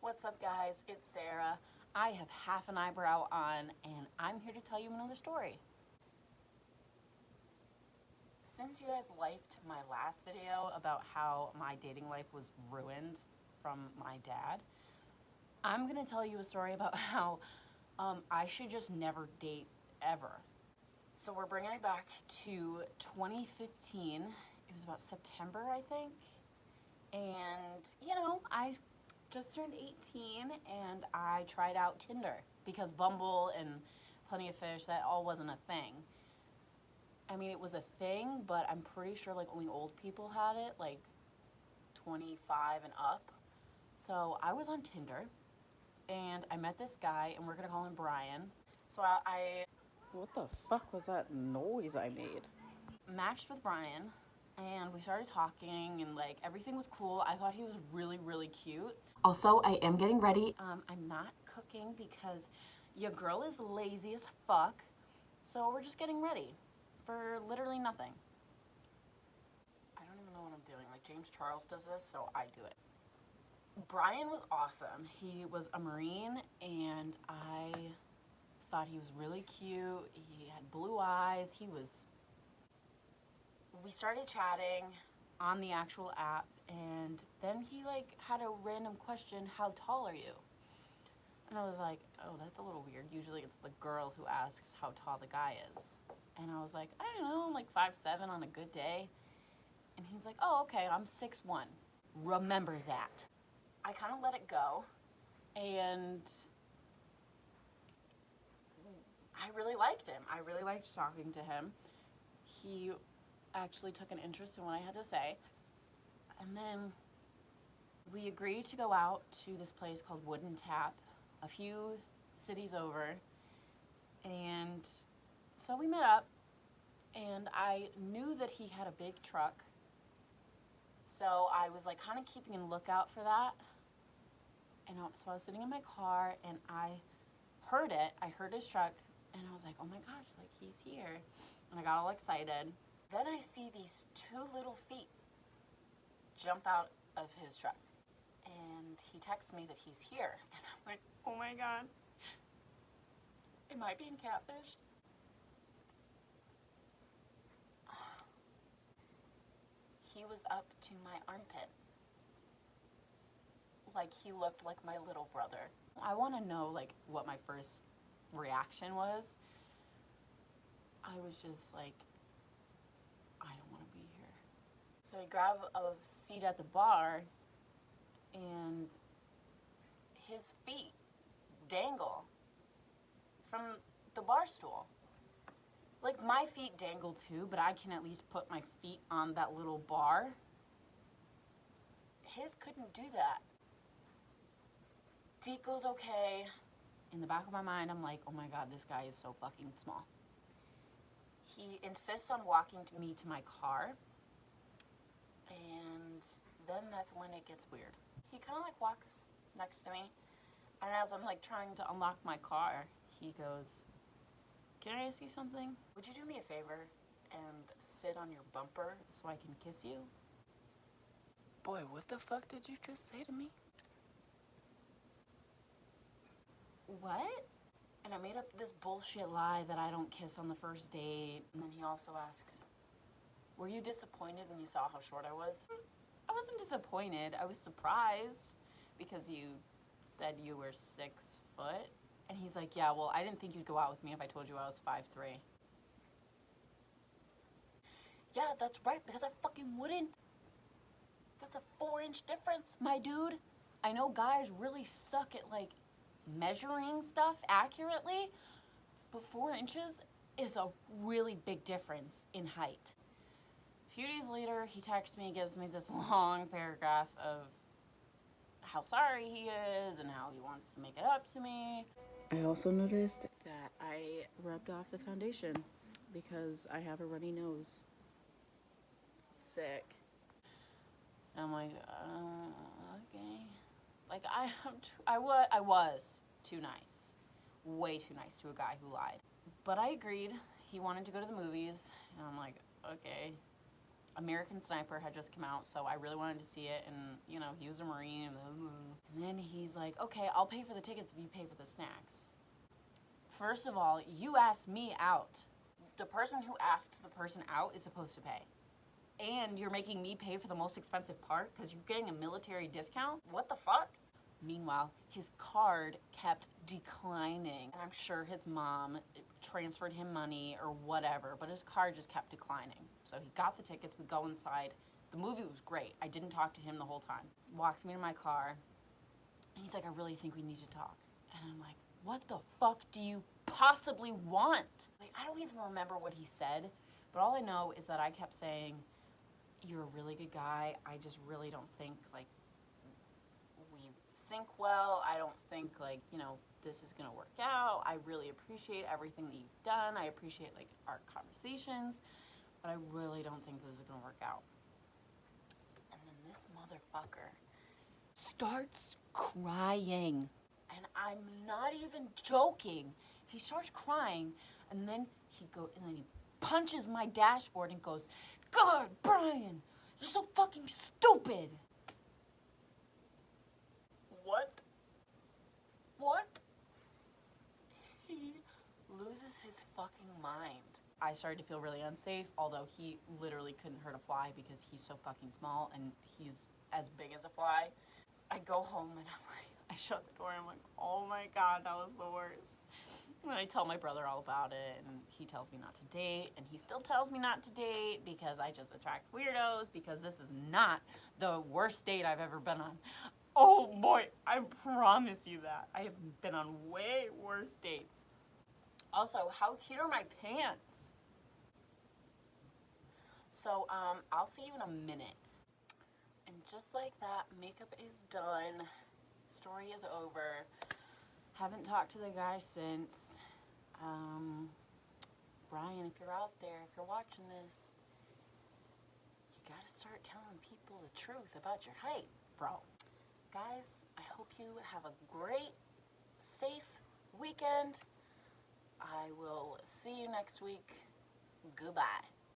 What's up, guys? It's Sarah. I have half an eyebrow on, and I'm here to tell you another story. Since you guys liked my last video about how my dating life was ruined from my dad, I'm gonna tell you a story about how I should just never date ever. So we're bringing it back to 2015. It was about September, I think. And, you know, I just turned 18 and I tried out Tinder because Bumble and Plenty of Fish, that all wasn't a thing. I mean, it was a thing, but I'm pretty sure like only old people had it, like 25 and up. So I was on Tinder and I met this guy, and we're gonna call him Brian. So I what the fuck was that noise I made? Matched with Brian, and we started talking, and like everything was cool. I thought he was really, really cute. Also, I am getting ready. I'm not cooking because your girl is lazy as fuck. So we're just getting ready for literally nothing. I don't even know what I'm doing. Like James Charles does this, so I do it. Brian was awesome. He was a Marine, and I thought he was really cute. He had blue eyes. We started chatting on the actual app, and then he like had a random question, how tall are you? And I was like, oh, that's a little weird. Usually it's the girl who asks how tall the guy is. And I was like, I don't know, I'm like 5'7" on a good day. And he's like, oh, okay, I'm 6'1". Remember that. I kind of let it go, and I really liked him. I really liked talking to him. He actually took an interest in what I had to say. And then we agreed to go out to this place called Wooden Tap, a few cities over. And so we met up, and I knew that he had a big truck. So I was like kind of keeping a lookout for that. And so I was sitting in my car, and I heard it. I heard his truck, and I was like, oh my gosh, like he's here. And I got all excited. Then I see these two little feet jump out of his truck. And he texts me that he's here. And I'm like, oh my God. Am I being catfished? He was up to my armpit. Like he looked like my little brother. I want to know like what my first reaction was. I was just like, I don't want to be here. So I grab a seat at the bar, and his feet dangle from the bar stool. Like my feet dangle too, but I can at least put my feet on that little bar. His couldn't do that. Date goes okay. In the back of my mind, I'm like, oh my God, this guy is so fucking small. He insists on walking me to my car, and then that's when it gets weird. He kind of like walks next to me, and as I'm like trying to unlock my car, he goes, can I ask you something? Would you do me a favor and sit on your bumper so I can kiss you? Boy, what the fuck did you just say to me? What? And I made up this bullshit lie that I don't kiss on the first date. And then he also asks, were you disappointed when you saw how short I was? I wasn't disappointed. I was surprised because you said you were 6 foot. And he's like, yeah, well, I didn't think you'd go out with me if I told you I was 5'3". Yeah, that's right, because I fucking wouldn't. That's a 4-inch difference, my dude. I know guys really suck at like measuring stuff accurately, but 4 inches is a really big difference in height. A few days later, he texts me, gives me this long paragraph of how sorry he is and how he wants to make it up to me. I also noticed that I rubbed off the foundation because I have a runny nose. Sick. And I'm like, okay. Like I was too nice, way too nice to a guy who lied. But I agreed. He wanted to go to the movies, and I'm like, okay. American Sniper had just come out, so I really wanted to see it, and, you know, he was a Marine. And then he's like, okay, I'll pay for the tickets if you pay for the snacks. First of all, you asked me out. The person who asked the person out is supposed to pay. And you're making me pay for the most expensive part because you're getting a military discount? What the fuck? Meanwhile, his card kept declining. And I'm sure his mom transferred him money or whatever, but his card just kept declining. So he got the tickets, we go inside. The movie was great. I didn't talk to him the whole time. Walks me to my car, and he's like, I really think we need to talk. And I'm like, what the fuck do you possibly want? Like, I don't even remember what he said, but all I know is that I kept saying, you're a really good guy. I just really don't think, like, we sync well. I don't think, like, you know, this is gonna work out. I really appreciate everything that you've done. I appreciate, like, our conversations, but I really don't think this is gonna work out. And then this motherfucker starts crying. And I'm not even joking. He starts crying, and then he punches my dashboard and goes, God, Brian, you're so fucking stupid. What? He loses his fucking mind. I started to feel really unsafe, although he literally couldn't hurt a fly because he's so fucking small and he's as big as a fly. I go home and I'm like, I shut the door and I'm like, oh my God, that was the worst. And I tell my brother all about it, and he tells me not to date, and he still tells me not to date because I just attract weirdos, because this is not the worst date I've ever been on. Oh boy, I promise you that. I have been on way worse dates. Also, how cute are my pants? So, I'll see you in a minute. And just like that, makeup is done. Story is over. Haven't talked to the guy since. Brian, if you're out there, if you're watching this, you gotta start telling people the truth about your height, bro. Guys, I hope you have a great, safe weekend. I will see you next week. Goodbye.